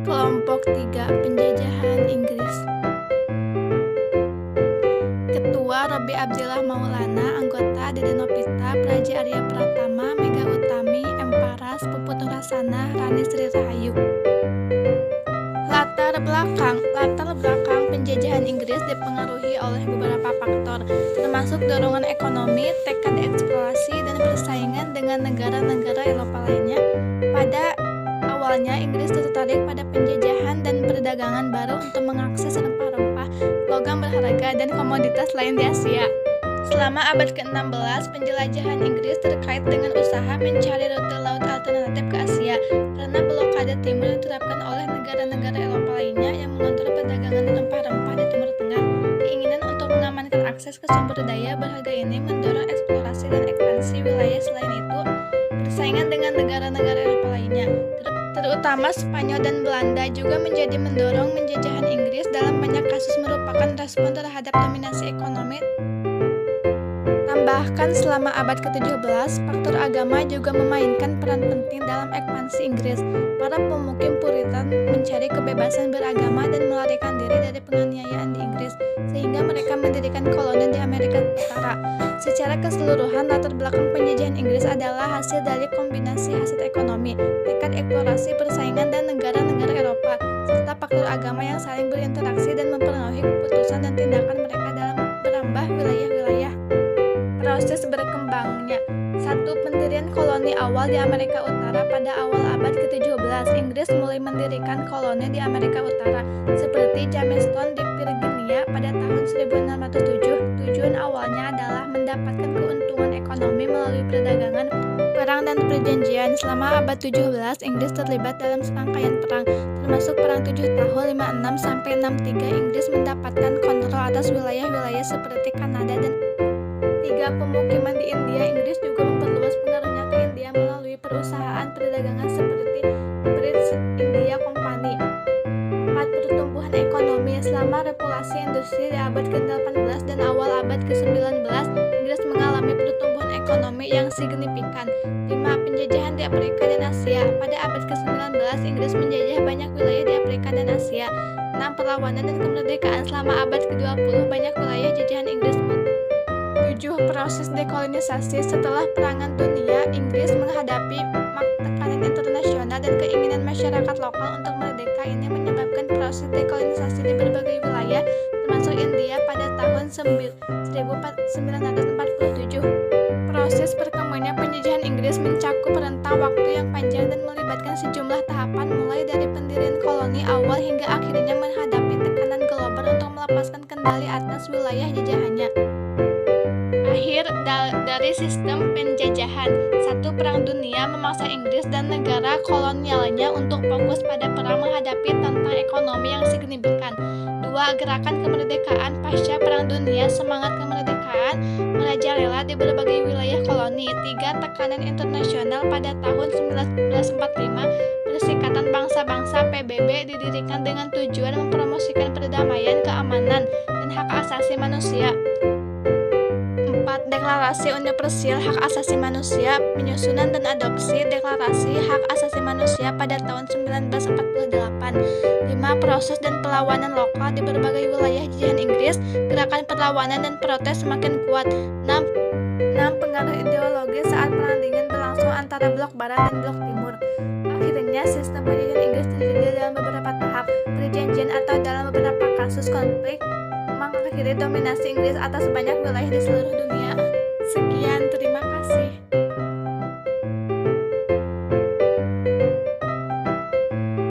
Kelompok 3 Penjajahan Inggris. Ketua Robi Abdillah Maulana, anggota Dede Nopita, Praja Arya Pratama, Mega Utami, M. Paras, Puput Nurasana, Rani Sri Rahayu. Latar belakang penjajahan Inggris dipengaruhi oleh beberapa faktor, termasuk dorongan ekonomi, tekad eksplorasi, dan persaingan dengan negara-negara Eropa lainnya. Pada awalnya, Inggris tertarik pada penjajahan dan perdagangan baru untuk mengakses rempah-rempah, logam berharga, dan komoditas lain di Asia. Selama abad ke-16, penjelajahan Inggris terkait dengan usaha mencari rute laut alternatif ke Asia, karena blokade timur yang diterapkan oleh negara-negara Eropa lainnya yang mengontrol perdagangan rempah-rempah di Timur Tengah. Keinginan untuk mengamankan akses ke sumber daya berharga ini mendorong eksplorasi dan ekspansi wilayah. Selain itu, persaingan dengan negara-negara Eropa lainnya, terutama Spanyol dan Belanda, juga menjadi mendorong penjajahan Inggris. Dalam banyak kasus merupakan respon terhadap dominasi ekonomi. Bahkan selama abad ke-17, faktor agama juga memainkan peran penting dalam ekspansi Inggris. Para pemukim Puritan mencari kebebasan beragama dan melarikan diri dari penganiayaan di Inggris, sehingga mereka mendirikan koloni di Amerika Utara. Secara keseluruhan, latar belakang penjajahan Inggris adalah hasil dari kombinasi hasil ekonomi, tekad eksplorasi, persaingan, dan negara-negara Eropa, serta faktor agama yang saling berinteraksi dan mempengaruhi keputusan dan tindakan mereka dalam merambah wilayah-wilayah. Proses berkembangnya. 1. Pendirian koloni awal di Amerika Utara. Pada awal abad ke-17, Inggris mulai mendirikan koloni di Amerika Utara, seperti Jamestown di Virginia pada tahun 1607. Tujuan awalnya adalah mendapatkan keuntungan ekonomi melalui perdagangan, perang, dan perjanjian. Selama abad 17, Inggris terlibat dalam serangkaian perang, termasuk Perang 7 tahun 56-63. Inggris mendapatkan kontrol atas wilayah-wilayah seperti Kanada dan 3. Pemukiman di India. Inggris juga memperluas pengaruhnya ke India melalui perusahaan perdagangan seperti British India Company. 4. Pertumbuhan ekonomi. Selama revolusi industri di abad ke-18 dan awal abad ke-19, Inggris mengalami pertumbuhan ekonomi yang signifikan. 5. Penjajahan di Afrika dan Asia. Pada abad ke-19, Inggris menjajah banyak wilayah di Afrika dan Asia. 6. Perlawanan dan kemerdekaan. Selama abad ke-20, banyak wilayah jajahan Inggris. 7. Proses dekolonisasi. Setelah Perangan Dunia, Inggris menghadapi tekanan internasional dan keinginan masyarakat lokal untuk merdeka. Ini menyebabkan proses dekolonisasi di berbagai wilayah, termasuk India, pada tahun 1947. Proses perkembangan penjajahan Inggris mencakup rentang waktu yang panjang dan melibatkan sejumlah tahapan, mulai dari pendirian koloni awal hingga akhirnya menghadapi tekanan global untuk melepaskan kendali atas wilayah jajahannya. Akhir dari sistem penjajahan. 1. Perang Dunia memaksa Inggris dan negara kolonialnya untuk fokus pada perang menghadapi tantangan ekonomi yang signifikan. 2. Gerakan kemerdekaan pasca Perang Dunia. Semangat kemerdekaan merajalela di berbagai wilayah koloni. 3. Tekanan internasional. Pada tahun 1945, Perserikatan Bangsa-Bangsa PBB didirikan dengan tujuan mempromosikan perdamaian, keamanan, dan hak asasi manusia. 4. Deklarasi Universal Hak Asasi Manusia. Penyusunan dan adopsi Deklarasi Hak Asasi Manusia pada tahun 1948. 5. Proses dan perlawanan lokal di berbagai wilayah jajahan Inggris. Gerakan perlawanan dan protes semakin kuat. 6. Pengaruh ideologi saat Perang Dingin berlangsung antara blok Barat dan blok Timur. Akhirnya, sistem penjajahan Inggris terdiri dalam beberapa tahap perjanjian atau dalam beberapa kasus konflik mengakhiri dominasi Inggris atas banyak wilayah di seluruh dunia.